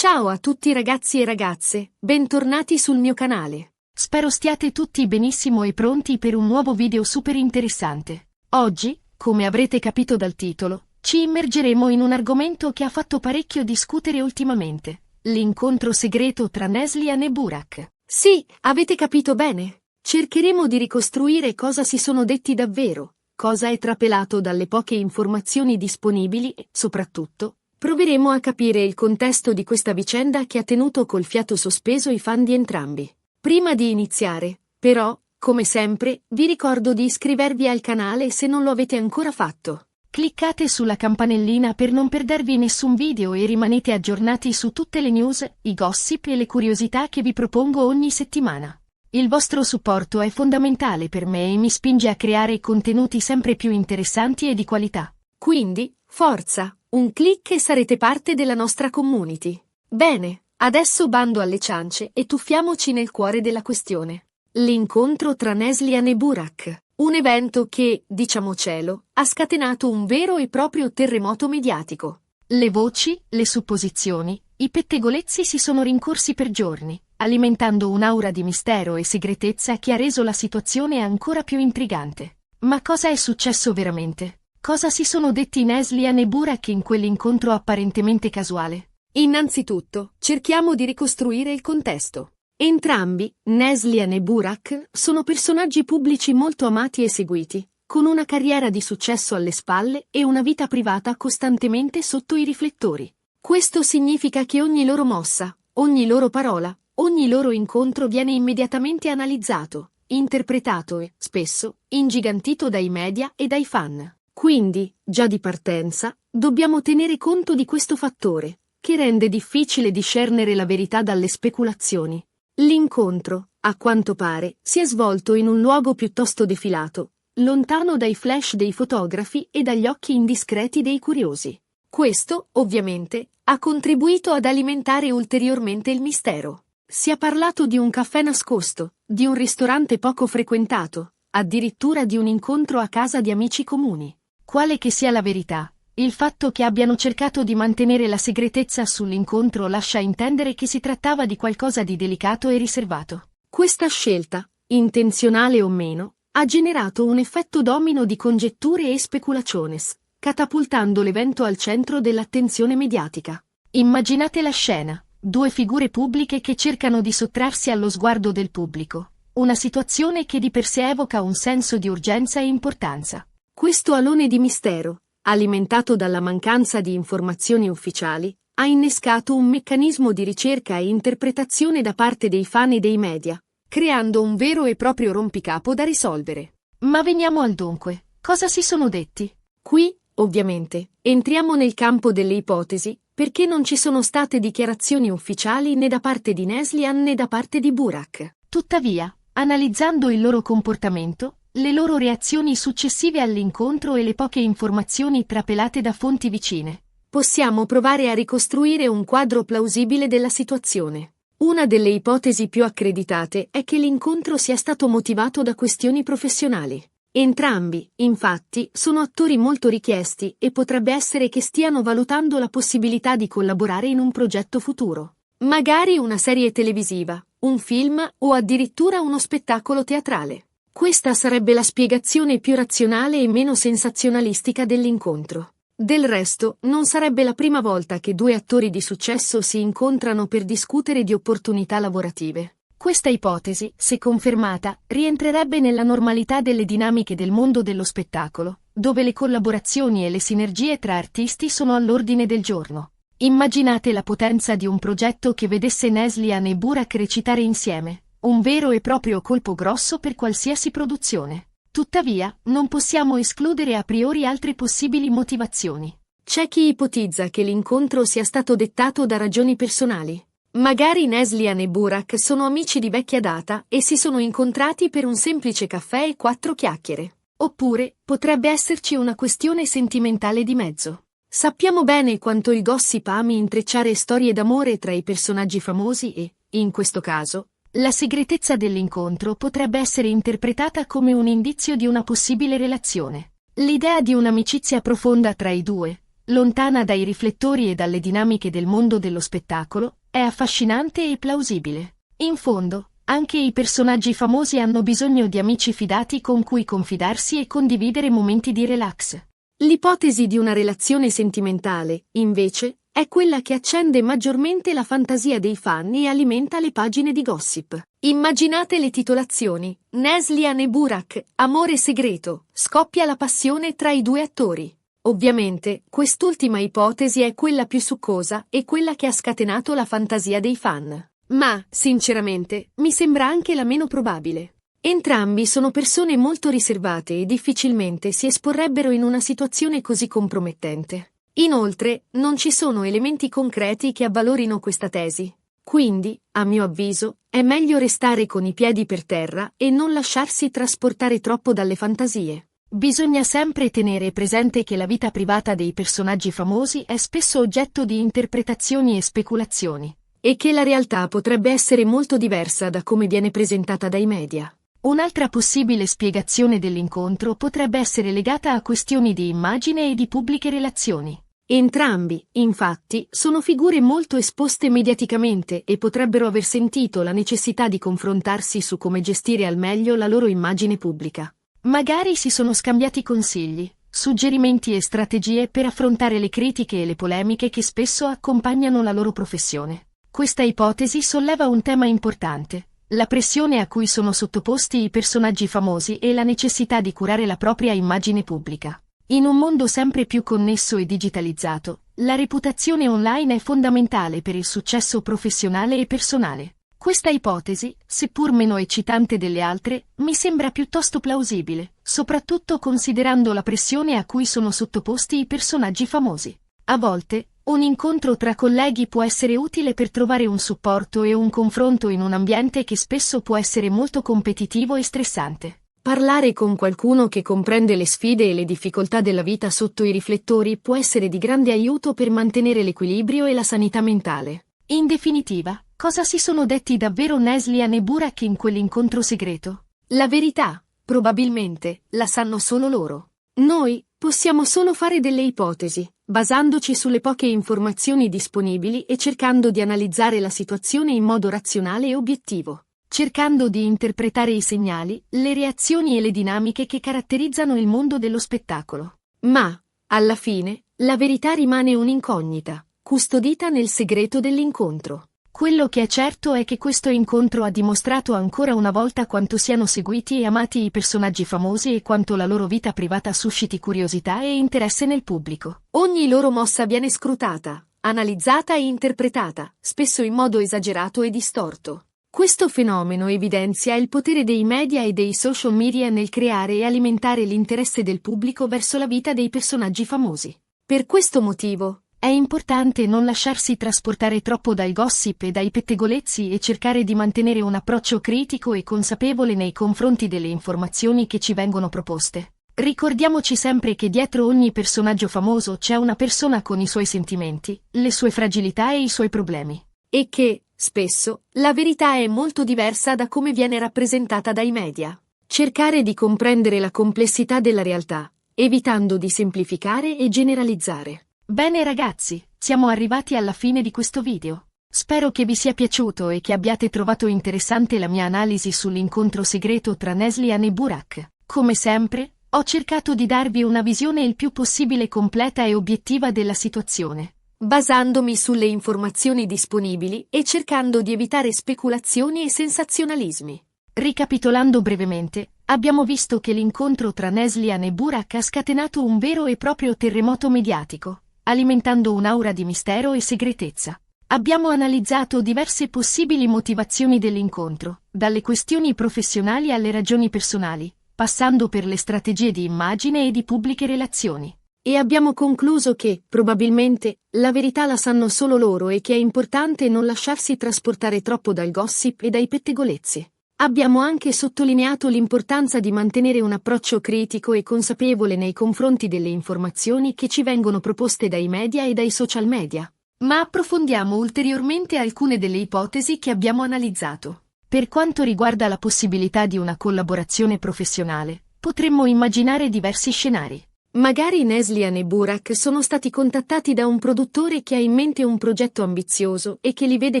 Ciao a tutti ragazzi e ragazze, bentornati sul mio canale. Spero stiate tutti benissimo e pronti per un nuovo video super interessante. Oggi, come avrete capito dal titolo, ci immergeremo in un argomento che ha fatto parecchio discutere ultimamente: l'incontro segreto tra Neslihan e Burak. Sì, avete capito bene. Cercheremo di ricostruire cosa si sono detti davvero, cosa è trapelato dalle poche informazioni disponibili e, soprattutto, proveremo a capire il contesto di questa vicenda che ha tenuto col fiato sospeso i fan di entrambi. Prima di iniziare, però, come sempre, vi ricordo di iscrivervi al canale se non lo avete ancora fatto. Cliccate sulla campanellina per non perdervi nessun video e rimanete aggiornati su tutte le news, i gossip e le curiosità che vi propongo ogni settimana. Il vostro supporto è fondamentale per me e mi spinge a creare contenuti sempre più interessanti e di qualità. Quindi, forza, un click e sarete parte della nostra community. Bene, adesso bando alle ciance e tuffiamoci nel cuore della questione. L'incontro tra Neslihan e Burak. Un evento che, diciamocelo, ha scatenato un vero e proprio terremoto mediatico. Le voci, le supposizioni, i pettegolezzi si sono rincorsi per giorni, alimentando un'aura di mistero e segretezza che ha reso la situazione ancora più intrigante. Ma cosa è successo veramente? Cosa si sono detti Neslihan e Burak in quell'incontro apparentemente casuale? Innanzitutto, cerchiamo di ricostruire il contesto. Entrambi, Neslihan e Burak, sono personaggi pubblici molto amati e seguiti, con una carriera di successo alle spalle e una vita privata costantemente sotto i riflettori. Questo significa che ogni loro mossa, ogni loro parola, ogni loro incontro viene immediatamente analizzato, interpretato e, spesso, ingigantito dai media e dai fan. Quindi, già di partenza, dobbiamo tenere conto di questo fattore, che rende difficile discernere la verità dalle speculazioni. L'incontro, a quanto pare, si è svolto in un luogo piuttosto defilato, lontano dai flash dei fotografi e dagli occhi indiscreti dei curiosi. Questo, ovviamente, ha contribuito ad alimentare ulteriormente il mistero. Si è parlato di un caffè nascosto, di un ristorante poco frequentato, addirittura di un incontro a casa di amici comuni. Quale che sia la verità, il fatto che abbiano cercato di mantenere la segretezza sull'incontro lascia intendere che si trattava di qualcosa di delicato e riservato. Questa scelta, intenzionale o meno, ha generato un effetto domino di congetture e speculaciones, catapultando l'evento al centro dell'attenzione mediatica. Immaginate la scena: due figure pubbliche che cercano di sottrarsi allo sguardo del pubblico. Una situazione che di per sé evoca un senso di urgenza e importanza. Questo alone di mistero, alimentato dalla mancanza di informazioni ufficiali, ha innescato un meccanismo di ricerca e interpretazione da parte dei fan e dei media, creando un vero e proprio rompicapo da risolvere. Ma veniamo al dunque. Cosa si sono detti? Qui, ovviamente, entriamo nel campo delle ipotesi, perché non ci sono state dichiarazioni ufficiali né da parte di Neslihan né da parte di Burak. Tuttavia, analizzando il loro comportamento, le loro reazioni successive all'incontro e le poche informazioni trapelate da fonti vicine, possiamo provare a ricostruire un quadro plausibile della situazione. Una delle ipotesi più accreditate è che l'incontro sia stato motivato da questioni professionali. Entrambi, infatti, sono attori molto richiesti e potrebbe essere che stiano valutando la possibilità di collaborare in un progetto futuro. Magari una serie televisiva, un film o addirittura uno spettacolo teatrale. Questa sarebbe la spiegazione più razionale e meno sensazionalistica dell'incontro. Del resto, non sarebbe la prima volta che due attori di successo si incontrano per discutere di opportunità lavorative. Questa ipotesi, se confermata, rientrerebbe nella normalità delle dinamiche del mondo dello spettacolo, dove le collaborazioni e le sinergie tra artisti sono all'ordine del giorno. Immaginate la potenza di un progetto che vedesse Neslihan e Burak recitare insieme. Un vero e proprio colpo grosso per qualsiasi produzione. Tuttavia, non possiamo escludere a priori altre possibili motivazioni. C'è chi ipotizza che l'incontro sia stato dettato da ragioni personali. Magari Neslihan e Burak sono amici di vecchia data e si sono incontrati per un semplice caffè e 4 chiacchiere. Oppure, potrebbe esserci una questione sentimentale di mezzo. Sappiamo bene quanto il gossip ami intrecciare storie d'amore tra i personaggi famosi e, in questo caso, la segretezza dell'incontro potrebbe essere interpretata come un indizio di una possibile relazione. L'idea di un'amicizia profonda tra i due, lontana dai riflettori e dalle dinamiche del mondo dello spettacolo, è affascinante e plausibile. In fondo, anche i personaggi famosi hanno bisogno di amici fidati con cui confidarsi e condividere momenti di relax. L'ipotesi di una relazione sentimentale, invece, è quella che accende maggiormente la fantasia dei fan e alimenta le pagine di gossip. Immaginate le titolazioni: Neslihan e Burak, amore segreto, scoppia la passione tra i due attori. Ovviamente, quest'ultima ipotesi è quella più succosa e quella che ha scatenato la fantasia dei fan. Ma, sinceramente, mi sembra anche la meno probabile. Entrambi sono persone molto riservate e difficilmente si esporrebbero in una situazione così compromettente. Inoltre, non ci sono elementi concreti che avvalorino questa tesi. Quindi, a mio avviso, è meglio restare con i piedi per terra e non lasciarsi trasportare troppo dalle fantasie. Bisogna sempre tenere presente che la vita privata dei personaggi famosi è spesso oggetto di interpretazioni e speculazioni. E che la realtà potrebbe essere molto diversa da come viene presentata dai media. Un'altra possibile spiegazione dell'incontro potrebbe essere legata a questioni di immagine e di pubbliche relazioni. Entrambi, infatti, sono figure molto esposte mediaticamente e potrebbero aver sentito la necessità di confrontarsi su come gestire al meglio la loro immagine pubblica. Magari si sono scambiati consigli, suggerimenti e strategie per affrontare le critiche e le polemiche che spesso accompagnano la loro professione. Questa ipotesi solleva un tema importante: la pressione a cui sono sottoposti i personaggi famosi e la necessità di curare la propria immagine pubblica. In un mondo sempre più connesso e digitalizzato, la reputazione online è fondamentale per il successo professionale e personale. Questa ipotesi, seppur meno eccitante delle altre, mi sembra piuttosto plausibile, soprattutto considerando la pressione a cui sono sottoposti i personaggi famosi. A volte, un incontro tra colleghi può essere utile per trovare un supporto e un confronto in un ambiente che spesso può essere molto competitivo e stressante. Parlare con qualcuno che comprende le sfide e le difficoltà della vita sotto i riflettori può essere di grande aiuto per mantenere l'equilibrio e la sanità mentale. In definitiva, cosa si sono detti davvero Neslihan e Burak in quell'incontro segreto? La verità, probabilmente, la sanno solo loro. Noi possiamo solo fare delle ipotesi, basandoci sulle poche informazioni disponibili e cercando di analizzare la situazione in modo razionale e obiettivo. Cercando di interpretare i segnali, le reazioni e le dinamiche che caratterizzano il mondo dello spettacolo. Ma, alla fine, la verità rimane un'incognita, custodita nel segreto dell'incontro. Quello che è certo è che questo incontro ha dimostrato ancora una volta quanto siano seguiti e amati i personaggi famosi e quanto la loro vita privata susciti curiosità e interesse nel pubblico. Ogni loro mossa viene scrutata, analizzata e interpretata, spesso in modo esagerato e distorto. Questo fenomeno evidenzia il potere dei media e dei social media nel creare e alimentare l'interesse del pubblico verso la vita dei personaggi famosi. Per questo motivo, è importante non lasciarsi trasportare troppo dal gossip e dai pettegolezzi e cercare di mantenere un approccio critico e consapevole nei confronti delle informazioni che ci vengono proposte. Ricordiamoci sempre che dietro ogni personaggio famoso c'è una persona con i suoi sentimenti, le sue fragilità e i suoi problemi. E che, spesso, la verità è molto diversa da come viene rappresentata dai media. Cercare di comprendere la complessità della realtà, evitando di semplificare e generalizzare. Bene ragazzi, siamo arrivati alla fine di questo video. Spero che vi sia piaciuto e che abbiate trovato interessante la mia analisi sull'incontro segreto tra Neslihan e Burak. Come sempre, ho cercato di darvi una visione il più possibile completa e obiettiva della situazione, basandomi sulle informazioni disponibili e cercando di evitare speculazioni e sensazionalismi. Ricapitolando brevemente, abbiamo visto che l'incontro tra Neslihan e Burak ha scatenato un vero e proprio terremoto mediatico, alimentando un'aura di mistero e segretezza. Abbiamo analizzato diverse possibili motivazioni dell'incontro, dalle questioni professionali alle ragioni personali, passando per le strategie di immagine e di pubbliche relazioni. E abbiamo concluso che, probabilmente, la verità la sanno solo loro e che è importante non lasciarsi trasportare troppo dal gossip e dai pettegolezzi. Abbiamo anche sottolineato l'importanza di mantenere un approccio critico e consapevole nei confronti delle informazioni che ci vengono proposte dai media e dai social media. Ma approfondiamo ulteriormente alcune delle ipotesi che abbiamo analizzato. Per quanto riguarda la possibilità di una collaborazione professionale, potremmo immaginare diversi scenari. Magari Neslihan e Burak sono stati contattati da un produttore che ha in mente un progetto ambizioso e che li vede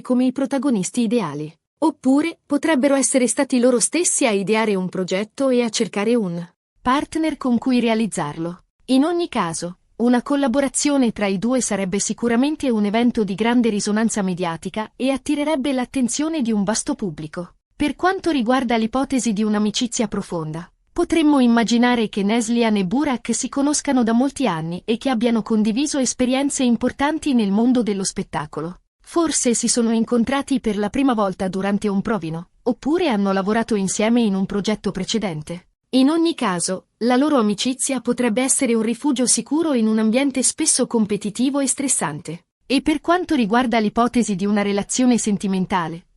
come i protagonisti ideali. Oppure potrebbero essere stati loro stessi a ideare un progetto e a cercare un partner con cui realizzarlo. In ogni caso, una collaborazione tra i due sarebbe sicuramente un evento di grande risonanza mediatica e attirerebbe l'attenzione di un vasto pubblico. Per quanto riguarda l'ipotesi di un'amicizia profonda, potremmo immaginare che Neslihan e Burak si conoscano da molti anni e che abbiano condiviso esperienze importanti nel mondo dello spettacolo. Forse si sono incontrati per la prima volta durante un provino, oppure hanno lavorato insieme in un progetto precedente. In ogni caso, la loro amicizia potrebbe essere un rifugio sicuro in un ambiente spesso competitivo e stressante. E per quanto riguarda l'ipotesi di una relazione sentimentale,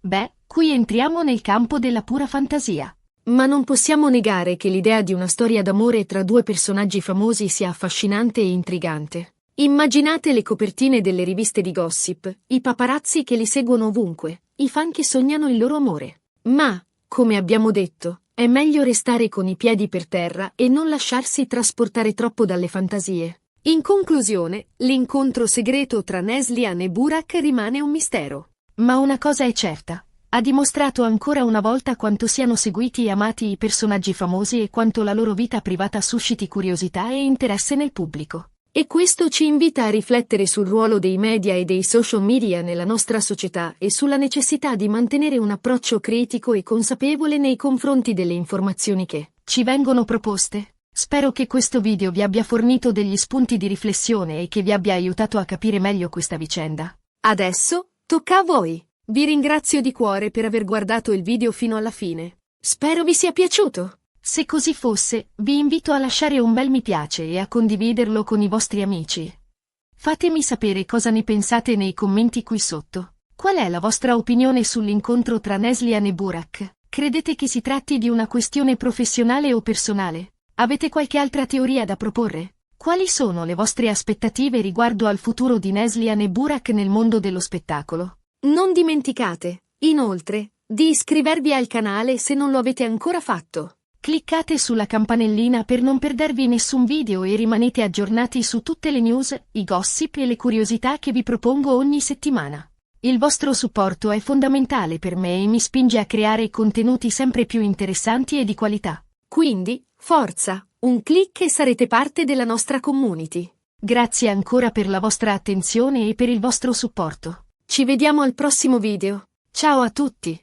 qui entriamo nel campo della pura fantasia. Ma non possiamo negare che l'idea di una storia d'amore tra due personaggi famosi sia affascinante e intrigante. Immaginate le copertine delle riviste di gossip, i paparazzi che li seguono ovunque, i fan che sognano il loro amore. Ma, come abbiamo detto, è meglio restare con i piedi per terra e non lasciarsi trasportare troppo dalle fantasie. In conclusione, l'incontro segreto tra Neslihan e Burak rimane un mistero. Ma una cosa è certa. Ha dimostrato ancora una volta quanto siano seguiti e amati i personaggi famosi e quanto la loro vita privata susciti curiosità e interesse nel pubblico. E questo ci invita a riflettere sul ruolo dei media e dei social media nella nostra società e sulla necessità di mantenere un approccio critico e consapevole nei confronti delle informazioni che ci vengono proposte. Spero che questo video vi abbia fornito degli spunti di riflessione e che vi abbia aiutato a capire meglio questa vicenda. Adesso tocca a voi. Vi ringrazio di cuore per aver guardato il video fino alla fine. Spero vi sia piaciuto. Se così fosse, vi invito a lasciare un bel mi piace e a condividerlo con i vostri amici. Fatemi sapere cosa ne pensate nei commenti qui sotto. Qual è la vostra opinione sull'incontro tra Neslihan e Burak? Credete che si tratti di una questione professionale o personale? Avete qualche altra teoria da proporre? Quali sono le vostre aspettative riguardo al futuro di Neslihan e Burak nel mondo dello spettacolo? Non dimenticate, inoltre, di iscrivervi al canale se non lo avete ancora fatto. Cliccate sulla campanellina per non perdervi nessun video e rimanete aggiornati su tutte le news, i gossip e le curiosità che vi propongo ogni settimana. Il vostro supporto è fondamentale per me e mi spinge a creare contenuti sempre più interessanti e di qualità. Quindi, forza, un click e sarete parte della nostra community. Grazie ancora per la vostra attenzione e per il vostro supporto. Ci vediamo al prossimo video. Ciao a tutti!